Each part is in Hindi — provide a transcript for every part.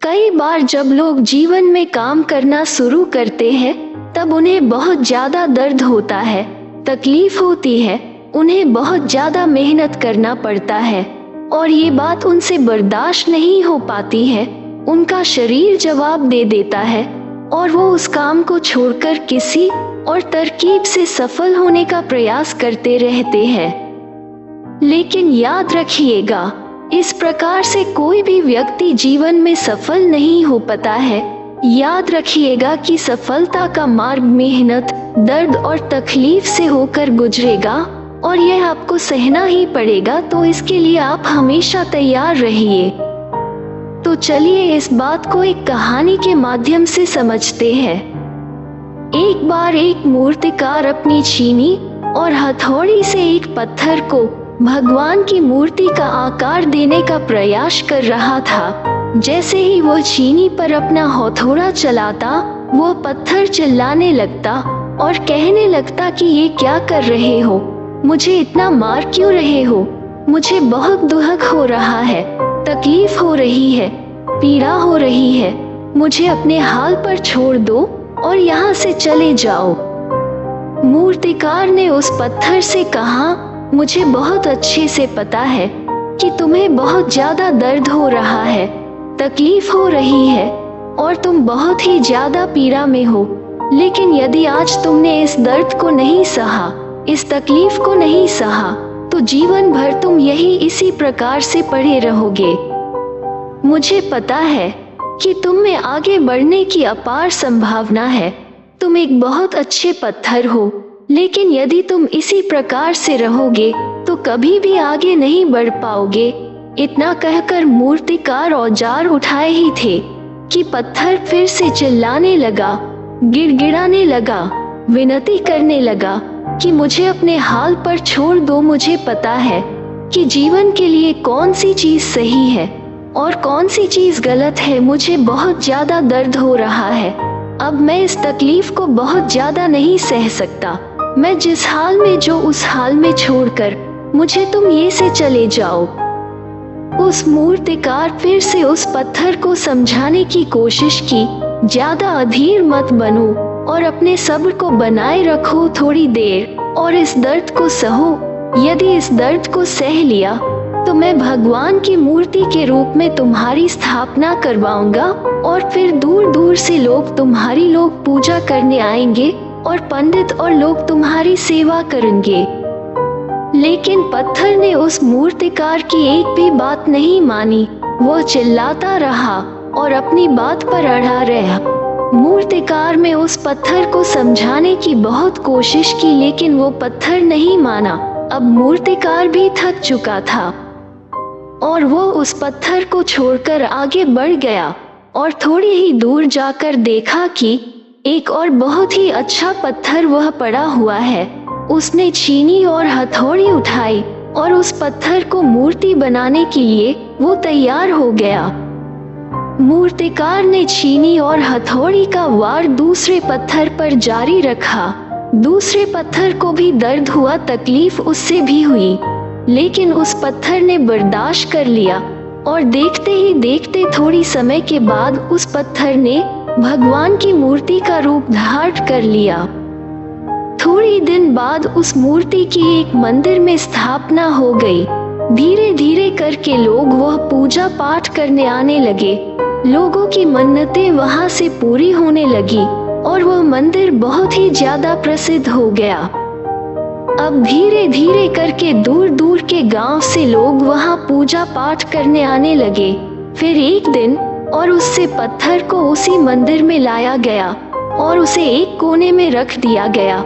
कई बार जब लोग जीवन में काम करना शुरू करते हैं तब उन्हें बहुत ज्यादा दर्द होता है, तकलीफ होती है, उन्हें बहुत ज्यादा मेहनत करना पड़ता है और ये बात उनसे बर्दाश्त नहीं हो पाती है। उनका शरीर जवाब दे देता है और वो उस काम को छोड़कर किसी और तरकीब से सफल होने का प्रयास करते रहते हैं। लेकिन याद रखिएगा, इस प्रकार से कोई भी व्यक्ति जीवन में सफल नहीं हो पाता है। याद रखिएगा कि सफलता का मार्ग मेहनत, दर्द और तकलीफ से होकर गुजरेगा और यह आपको सहना ही पड़ेगा, तो इसके लिए आप हमेशा तैयार रहिए। तो चलिए इस बात को एक कहानी के माध्यम से समझते हैं। एक बार एक मूर्तिकार अपनी छीनी और हथौड़ी से एक पत्थर को भगवान की मूर्ति का आकार देने का प्रयास कर रहा था। जैसे ही वह छीनी पर अपना हथौड़ा चलाता, वह पत्थर चिल्लाने लगता और कहने लगता कि ये क्या कर रहे हो, मुझे इतना मार क्यों रहे हो, मुझे बहुत दुख हो रहा है, तकलीफ हो रही है, पीड़ा हो रही है, मुझे अपने हाल पर छोड़ दो और यहाँ से चले जाओ। मूर्तिकार ने उस पत्थर से कहा, मुझे बहुत अच्छे से पता है कि तुम्हें बहुत ज्यादा दर्द हो रहा है, तकलीफ हो रही है और तुम बहुत ही ज्यादा पीड़ा में हो, लेकिन यदि आज तुमने इस दर्द को नहीं सहा, इस तकलीफ को नहीं सहा, तो जीवन भर तुम यही इसी प्रकार से पड़े रहोगे। मुझे पता है कि तुम में आगे बढ़ने की अपार संभावना है, तुम एक बहुत अच्छे पत्थर हो, लेकिन यदि तुम इसी प्रकार से रहोगे तो कभी भी आगे नहीं बढ़ पाओगे। इतना कहकर मूर्तिकार औजार उठाए ही थे कि पत्थर फिर से चिल्लाने लगा, गिड़गिड़ाने लगा, विनती करने लगा कि मुझे अपने हाल पर छोड़ दो। मुझे पता है कि जीवन के लिए कौन सी चीज सही है और कौन सी चीज गलत है। मुझे बहुत ज्यादा दर्द हो रहा है, अब मैं इस तकलीफ को बहुत ज्यादा नहीं सह सकता। मैं जिस हाल में जो उस हाल में छोड़कर मुझे तुम ये से चले जाओ। उस मूर्तिकार फिर से उस पत्थर को समझाने की कोशिश की, ज्यादा अधीर मत बनो और अपने सब्र को बनाए रखो थोड़ी देर और इस दर्द को सहो। यदि इस दर्द को सह लिया तो मैं भगवान की मूर्ति के रूप में तुम्हारी स्थापना करवाऊंगा और फिर दूर दूर से लोग तुम्हारी लोग पूजा करने आएंगे और पंडित और लोग तुम्हारी सेवा करेंगे। लेकिन पत्थर ने उस मूर्तिकार की एक भी बात नहीं मानी। वह चिल्लाता रहा और अपनी बात पर अड़ा रहा। मूर्तिकार में उस पत्थर को समझाने की बहुत कोशिश की, लेकिन वो पत्थर नहीं माना। अब मूर्तिकार भी थक चुका था और वो उस पत्थर को छोड़कर आगे बढ़ गया और थोड़ी ही दूर जाकर देखा कि एक और बहुत ही अच्छा पत्थर वह पड़ा हुआ है। उसने छीनी और हथौड़ी उठाई और उस पत्थर को मूर्ति बनाने के लिए वो तैयार हो गया। मूर्तिकार ने छीनी और हथौड़ी का वार दूसरे पत्थर पर जारी रखा। दूसरे पत्थर को भी दर्द हुआ, तकलीफ उससे भी हुई, लेकिन उस पत्थर ने बर्दाश्त कर लिया और देखते ही देखते थोड़ी समय के बाद उस पत्थर ने भगवान की मूर्ति का रूप धारण कर लिया। थोड़ी दिन बाद उस मूर्ति की एक मंदिर में स्थापना हो गई। धीरे धीरे करके लोग वह पूजा पाठ करने आने लगे। लोगों की मन्नतें वहां से पूरी होने लगी और वह मंदिर बहुत ही ज्यादा प्रसिद्ध हो गया। अब धीरे धीरे करके दूर दूर के गांव से लोग वहां पूजा पाठ करने आने लगे। फिर एक दिन और उससे पत्थर को उसी मंदिर में लाया गया और उसे एक कोने में रख दिया गया।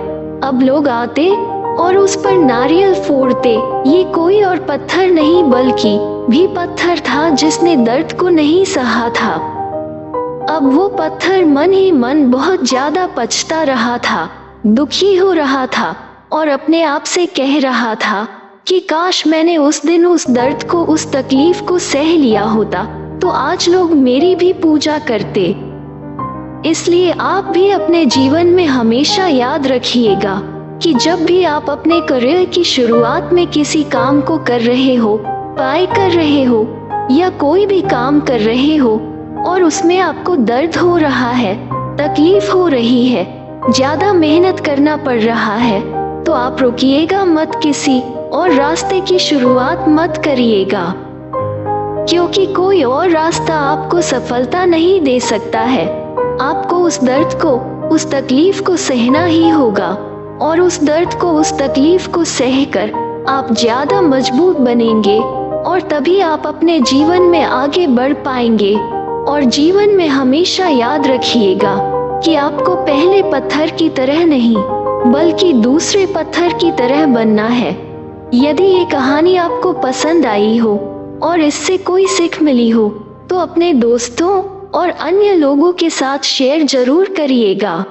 अब लोग आते और उस पर नारियल फोड़ते। ये कोई और पत्थर नहीं बल्कि भी पत्थर था जिसने दर्द को नहीं सहा था। अब वो पत्थर मन ही मन बहुत ज्यादा पछता रहा था, दुखी हो रहा था और अपने आप से कह रहा था कि काश मैंने उस दिन उस दर्द को, उस तकलीफ को सह लिया होता तो आज लोग मेरी भी पूजा करते। इसलिए आप भी अपने जीवन में हमेशा याद रखिएगा कि जब भी आप अपने करियर की शुरुआत में किसी काम को कर रहे हो, पढ़ाई कर रहे हो या कोई भी काम कर रहे हो और उसमें आपको दर्द हो रहा है, तकलीफ हो रही है, ज्यादा मेहनत करना पड़ रहा है, तो आप रुकिएगा मत किसी और रास्ते की शुरुआत मत करिएगा, क्योंकि कोई और रास्ता आपको सफलता नहीं दे सकता है। आपको उस दर्द को, उस तकलीफ को सहना ही होगा, और उस दर्द को, उस तकलीफ को सहकर आप ज्यादा मजबूत बनेंगे, और तभी आप अपने जीवन में आगे बढ़ पाएंगे। और जीवन में हमेशा याद रखिएगा कि आपको पहले पत्थर की तरह नहीं, बल्कि दूसरे पत्थर की तरह बनना है। यदि ये कहानी आपको पसंद आई हो और इससे कोई सीख मिली हो, तो अपने दोस्तों और अन्य लोगों के साथ शेयर जरूर करिएगा।